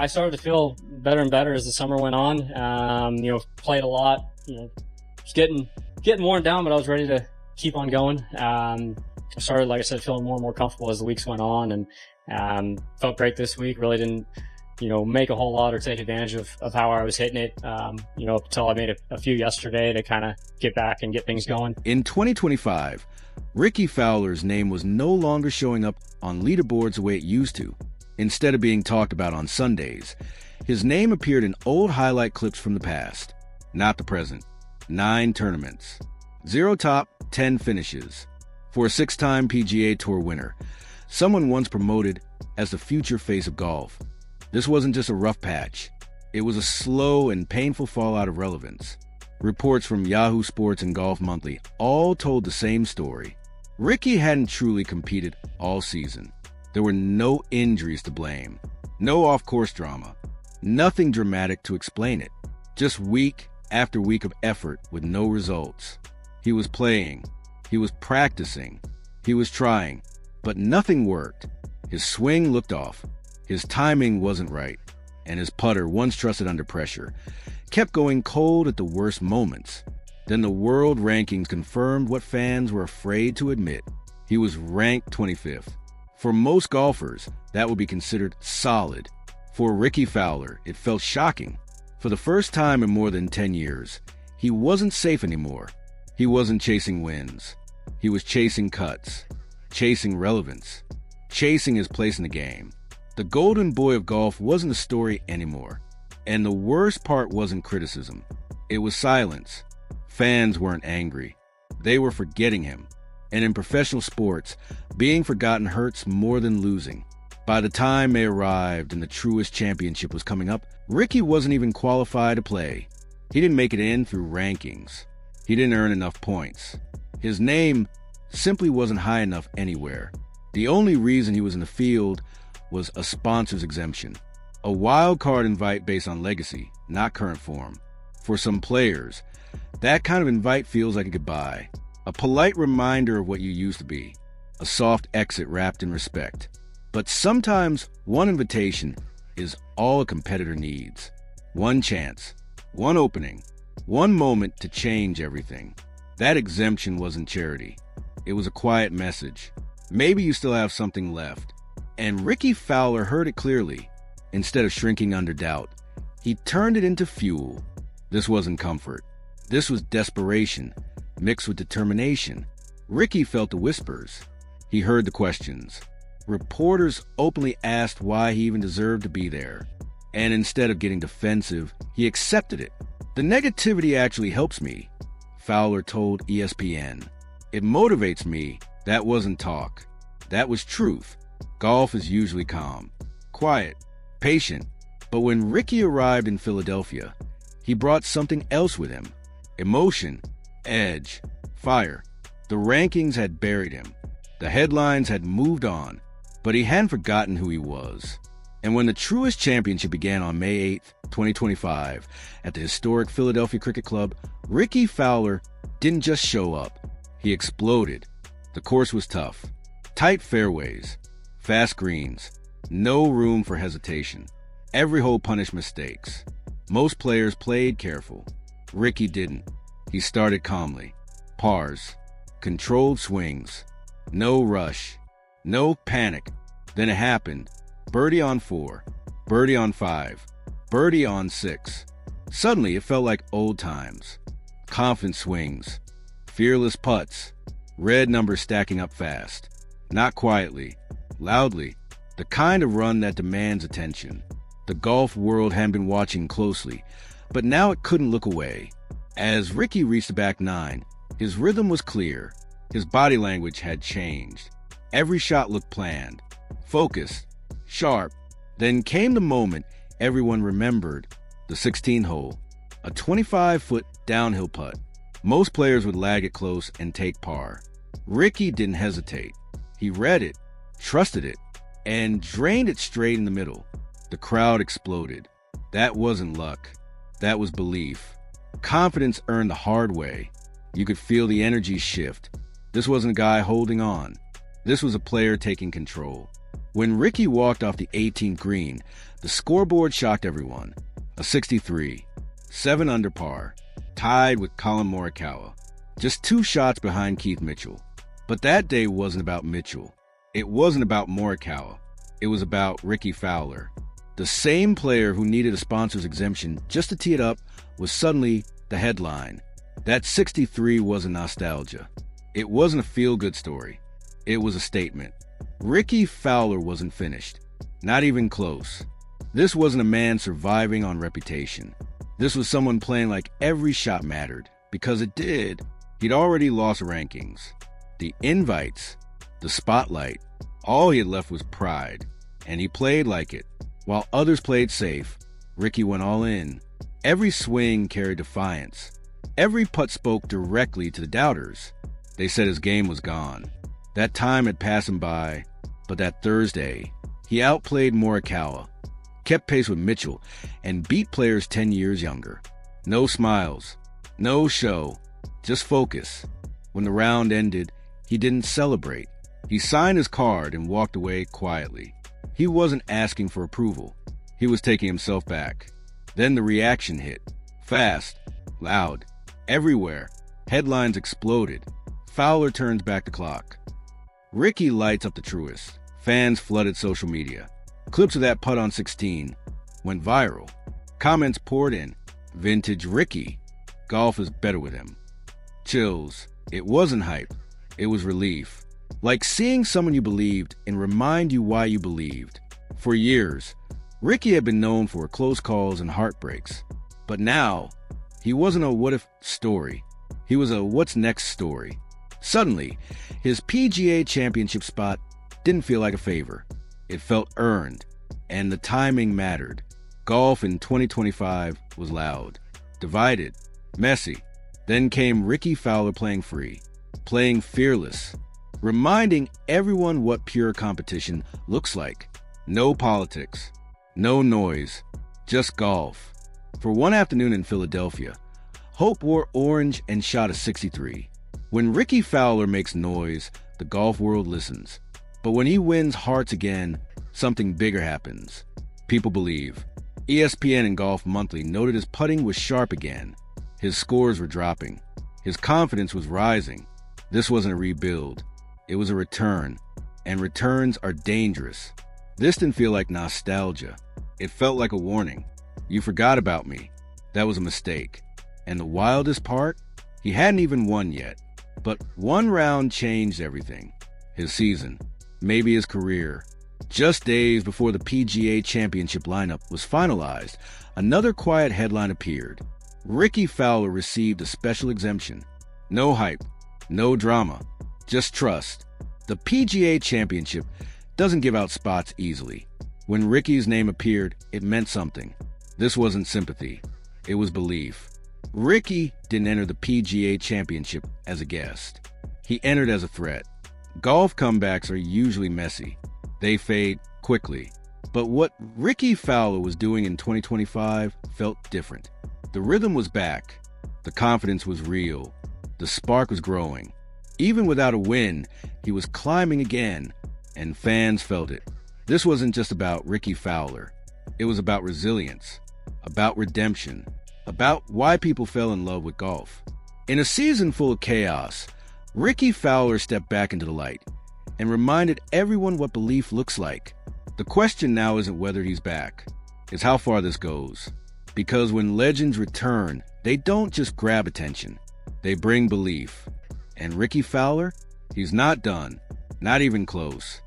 I started to feel better and better as the summer went on. Played a lot. Was getting worn down, but I was ready to keep on going. I started, like I said, feeling more and more comfortable as the weeks went on, and felt great this week. Really didn't, make a whole lot or take advantage of how I was hitting it, until I made a few yesterday to kind of get back and get things going. In 2025, Rickie Fowler's name was no longer showing up on leaderboards the way it used to. Instead of being talked about on Sundays, his name appeared in old highlight clips from the past, not the present. 9 tournaments, 0 top, 10 finishes. For a 6-time PGA Tour winner, someone once promoted as the future face of golf. This wasn't just a rough patch. It was a slow and painful fall out of relevance. Reports from Yahoo Sports and Golf Monthly all told the same story. Rickie hadn't truly competed all season. There were no injuries to blame, no off-course drama, nothing dramatic to explain it. Just week after week of effort with no results. He was playing, he was practicing, he was trying, but nothing worked. His swing looked off, his timing wasn't right, and his putter, once trusted under pressure, kept going cold at the worst moments. Then the world rankings confirmed what fans were afraid to admit. He was ranked 25th. For most golfers, that would be considered solid. For Rickie Fowler, it felt shocking. For the first time in more than 10 years, he wasn't safe anymore. He wasn't chasing wins. He was chasing cuts, chasing relevance, chasing his place in the game. The golden boy of golf wasn't a story anymore. And the worst part wasn't criticism. It was silence. Fans weren't angry. They were forgetting him. And in professional sports, being forgotten hurts more than losing. By the time May arrived and the Truist Championship was coming up, Rickie wasn't even qualified to play. He didn't make it in through rankings. He didn't earn enough points. His name simply wasn't high enough anywhere. The only reason he was in the field was a sponsor's exemption. A wild card invite based on legacy, not current form. For some players, that kind of invite feels like a goodbye. A polite reminder of what you used to be. A soft exit wrapped in respect. But sometimes one invitation is all a competitor needs. One chance, one opening, one moment to change everything. That exemption wasn't charity. It was a quiet message. Maybe you still have something left. And Rickie Fowler heard it clearly. Instead of shrinking under doubt, he turned it into fuel. This wasn't comfort. This was desperation, mixed with determination. Rickie felt the whispers. He heard the questions. Reporters openly asked why he even deserved to be there. And instead of getting defensive, he accepted it. The negativity actually helps me, Fowler told ESPN. It motivates me. That wasn't talk. That was truth. Golf is usually calm, quiet, patient. But when Rickie arrived in Philadelphia, he brought something else with him. Emotion, edge, fire. The rankings had buried him. The headlines had moved on, but he hadn't forgotten who he was. And when the Truist Championship began on May 8th, 2025, at the historic Philadelphia Cricket Club, Rickie Fowler didn't just show up. He exploded. The course was tough. Tight fairways, fast greens, no room for hesitation. Every hole punished mistakes. Most players played careful. Rickie didn't. He started calmly. Pars, controlled swings, no rush, no panic. Then it happened. Birdie on 4, birdie on 5, birdie on 6. Suddenly, it felt like old times. Confident swings, fearless putts, red numbers stacking up fast. Not quietly, loudly. The kind of run that demands attention. The golf world hadn't been watching closely, but now it couldn't look away. As Rickie reached the back 9, his rhythm was clear. His body language had changed. Every shot looked planned, focused, sharp. Then came the moment everyone remembered, the 16th hole, a 25-foot downhill putt. Most players would lag it close and take par. Rickie didn't hesitate. He read it, trusted it, and drained it straight in the middle. The crowd exploded. That wasn't luck. That was belief. Confidence earned the hard way. You could feel the energy shift. This wasn't a guy holding on. This was a player taking control. When Rickie walked off the 18th green, the scoreboard shocked everyone. A 63, 7 under par, tied with Collin Morikawa, just 2 shots behind Keith Mitchell. But that day wasn't about Mitchell. It wasn't about Morikawa. It was about Rickie Fowler. The same player who needed a sponsor's exemption just to tee it up was suddenly the headline. That 63 wasn't nostalgia. It wasn't a feel-good story. It was a statement. Rickie Fowler wasn't finished. Not even close. This wasn't a man surviving on reputation. This was someone playing like every shot mattered, because it did. He'd already lost rankings. The invites, the spotlight, all he had left was pride. And he played like it. While others played safe, Rickie went all in. Every swing carried defiance. Every putt spoke directly to the doubters. They said his game was gone. That time had passed him by, but that Thursday, he outplayed Morikawa, kept pace with Mitchell, and beat players 10 years younger. No smiles, no show, just focus. When the round ended, he didn't celebrate. He signed his card and walked away quietly. He wasn't asking for approval. He was taking himself back. Then the reaction hit. Fast, loud, everywhere. Headlines exploded. Fowler turns back the clock. Rickie lights up the truest. Fans flooded social media. Clips of that putt on 16 went viral. Comments poured in. Vintage Rickie. Golf is better with him. Chills. It wasn't hype. It was relief. Like seeing someone you believed and remind you why you believed. For years, Rickie had been known for close calls and heartbreaks. But now, he wasn't a what-if story. He was a what's next story. Suddenly, his PGA Championship spot didn't feel like a favor. It felt earned, and the timing mattered. Golf in 2025 was loud, divided, messy. Then came Rickie Fowler playing free, playing fearless, reminding everyone what pure competition looks like. No politics, no noise, just golf. For one afternoon in Philadelphia, Hope wore orange and shot a 63. When Rickie Fowler makes noise, the golf world listens. But when he wins hearts again, something bigger happens. People believe. ESPN and Golf Monthly noted his putting was sharp again. His scores were dropping. His confidence was rising. This wasn't a rebuild. It was a return. And returns are dangerous. This didn't feel like nostalgia. It felt like a warning. You forgot about me. That was a mistake. And the wildest part? He hadn't even won yet. But one round changed everything. His season. Maybe his career. Just days before the PGA Championship lineup was finalized, another quiet headline appeared. Rickie Fowler received a special exemption. No hype. No drama. Just trust. The PGA Championship doesn't give out spots easily. When Rickie's name appeared, it meant something. This wasn't sympathy. It was belief. Rickie didn't enter the PGA Championship as a guest. He entered as a threat. Golf comebacks are usually messy. They fade quickly. But what Rickie Fowler was doing in 2025 felt different. The rhythm was back. The confidence was real. The spark was growing. Even without a win, he was climbing again, and fans felt it. This wasn't just about Rickie Fowler. It was about resilience, about redemption, about why people fell in love with golf. In a season full of chaos, Rickie Fowler stepped back into the light and reminded everyone what belief looks like. The question now isn't whether he's back, it's how far this goes. Because when legends return, they don't just grab attention, they bring belief. And Rickie Fowler, he's not done, not even close.